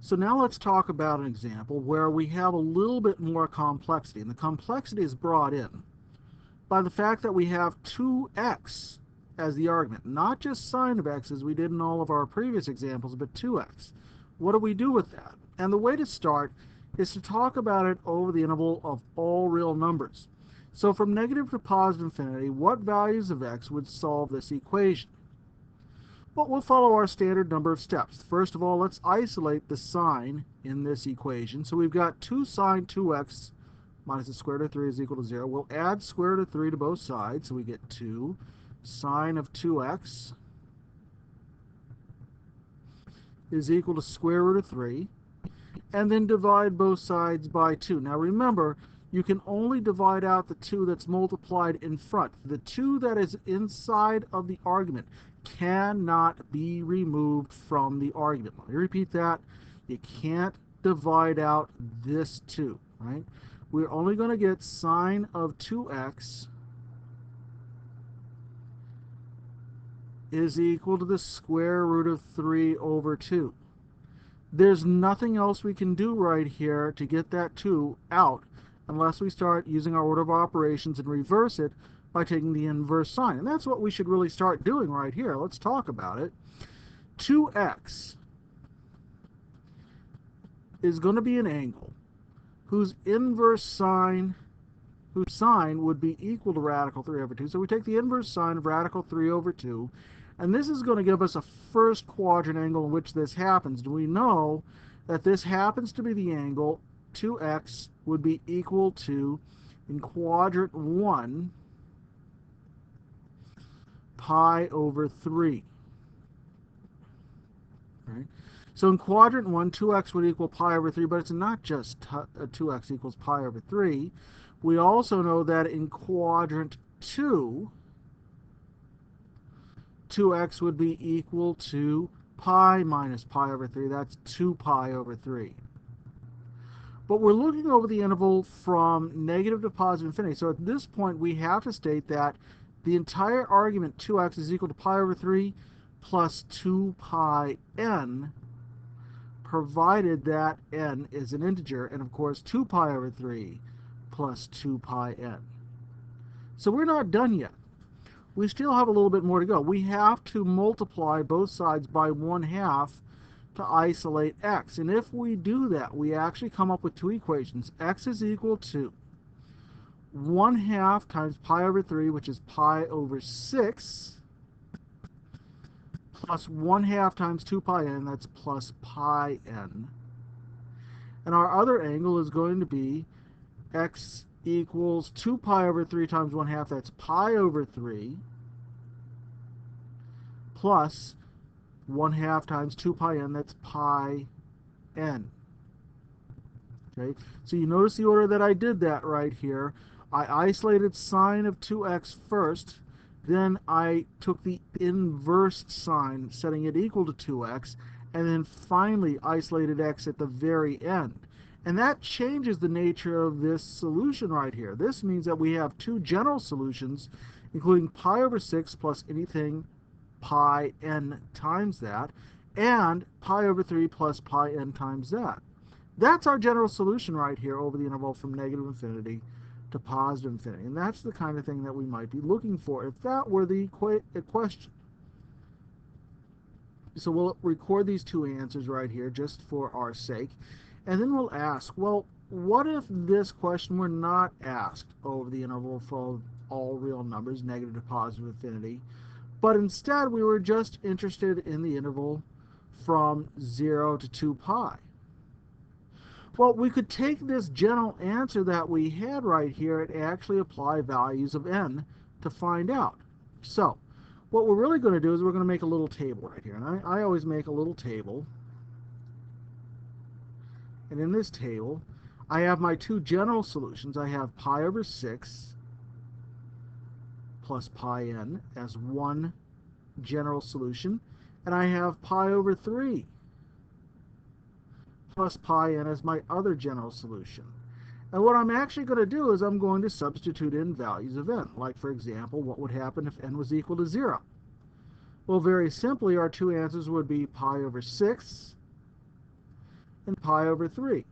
So now let's talk about an example where we have a little bit more complexity. And the complexity is brought in by the fact that we have 2x as the argument. Not just sine of x as we did in all of our previous examples, but 2x. What do we do with that? And the way to start is to talk about it over the interval of all real numbers. So from negative to positive infinity, what values of x would solve this equation? Well, we'll follow our standard number of steps. First of all, let's isolate the sign in this equation. So we've got 2 sine 2x minus the square root of 3 is equal to 0. We'll add square root of 3 to both sides, so we get 2 sine of 2x is equal to square root of 3. And then divide both sides by 2. Now remember, you can only divide out the 2 that's multiplied in front. The 2 that is inside of the argument cannot be removed from the argument. Let me repeat that. You can't divide out this 2, right? We're only going to get sine of 2x is equal to the square root of 3 over 2. There's nothing else we can do right here to get that 2 out unless we start using our order of operations and reverse it by taking the inverse sign. And that's what we should really start doing right here. Let's talk about it. 2x is going to be an angle whose inverse sine, whose sine would be equal to radical 3 over 2. So we take the inverse sine of radical 3 over 2, and this is going to give us a first quadrant angle in which this happens. Do we know that this happens to be the angle 2x would be equal to, in quadrant 1, pi over 3. Right? So in quadrant 1, 2x would equal pi over 3, but it's not just 2x equals pi over 3. We also know that in quadrant 2, 2x would be equal to pi minus pi over 3. That's 2 pi over 3. But we're looking over the interval from negative to positive infinity. So at this point, we have to state that the entire argument 2x is equal to pi over 3 plus 2 pi n, provided that n is an integer, and of course 2 pi over 3 plus 2 pi n. So we're not done yet. We still have a little bit more to go. We have to multiply both sides by 1/2 to isolate x. And if we do that, we actually come up with two equations. X is equal to 1/2 times pi over 3, which is pi over 6, plus 1/2 times 2 pi n, that's plus pi n. And our other angle is going to be x equals 2 pi over 3 times 1/2, that's pi over 3, plus 1/2 times 2 pi n, that's pi n. Okay, so you notice the order that I did that right here. I isolated sine of 2x first, then I took the inverse sign, setting it equal to 2x, and then finally isolated x at the very end. And that changes the nature of this solution right here. This means that we have two general solutions, including pi over 6 plus anything pi n times that, and pi over 3 plus pi n times that. That's our general solution right here over the interval from negative infinity to positive infinity. And that's the kind of thing that we might be looking for if that were the question. So we'll record these two answers right here just for our sake. And then we'll ask, well, what if this question were not asked over the interval for all real numbers, negative to positive infinity, but instead we were just interested in the interval from 0 to 2 pi? Well, we could take this general answer that we had right here and actually apply values of n to find out. So what we're really going to do is we're going to make a little table right here. And I always make a little table. And in this table, I have my two general solutions. I have pi over 6 plus pi n as one general solution. And I have pi over 3 plus pi n as my other general solution. And what I'm actually going to do is I'm going to substitute in values of n. Like, for example, what would happen if n was equal to 0? Well, very simply, our two answers would be pi over 6 and pi over 3.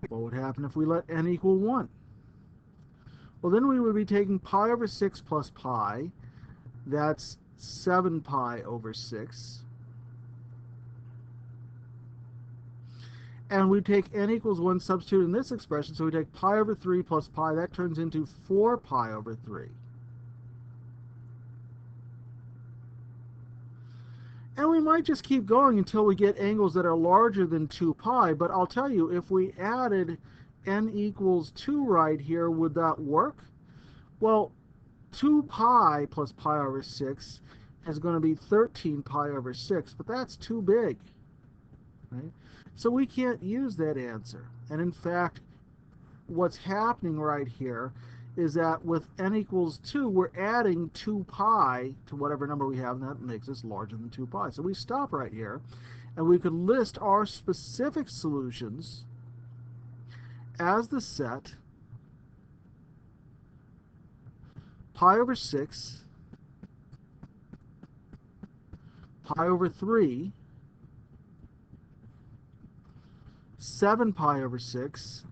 What would happen if we let n equal 1? Well, then we would be taking pi over 6 plus pi. That's 7 pi over 6. And we take n equals 1, substitute in this expression, so we take pi over 3 plus pi. That turns into 4 pi over 3. And we might just keep going until we get angles that are larger than 2 pi, but I'll tell you, if we added n equals 2 right here, would that work? Well, 2 pi plus pi over 6 is going to be 13 pi over 6, but that's too big, right? So we can't use that answer. And in fact, what's happening right here is that with n equals 2, we're adding 2 pi to whatever number we have, and that makes us larger than 2 pi. So we stop right here, and we could list our specific solutions as the set pi over 6, pi over 3, 7 pi over 6,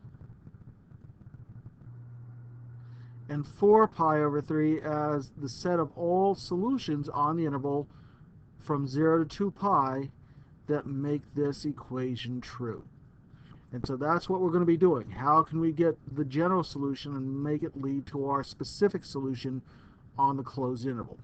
and 4 pi over 3 as the set of all solutions on the interval from 0 to 2 pi that make this equation true. And so that's what we're going to be doing. How can we get the general solution and make it lead to our specific solution on the closed interval?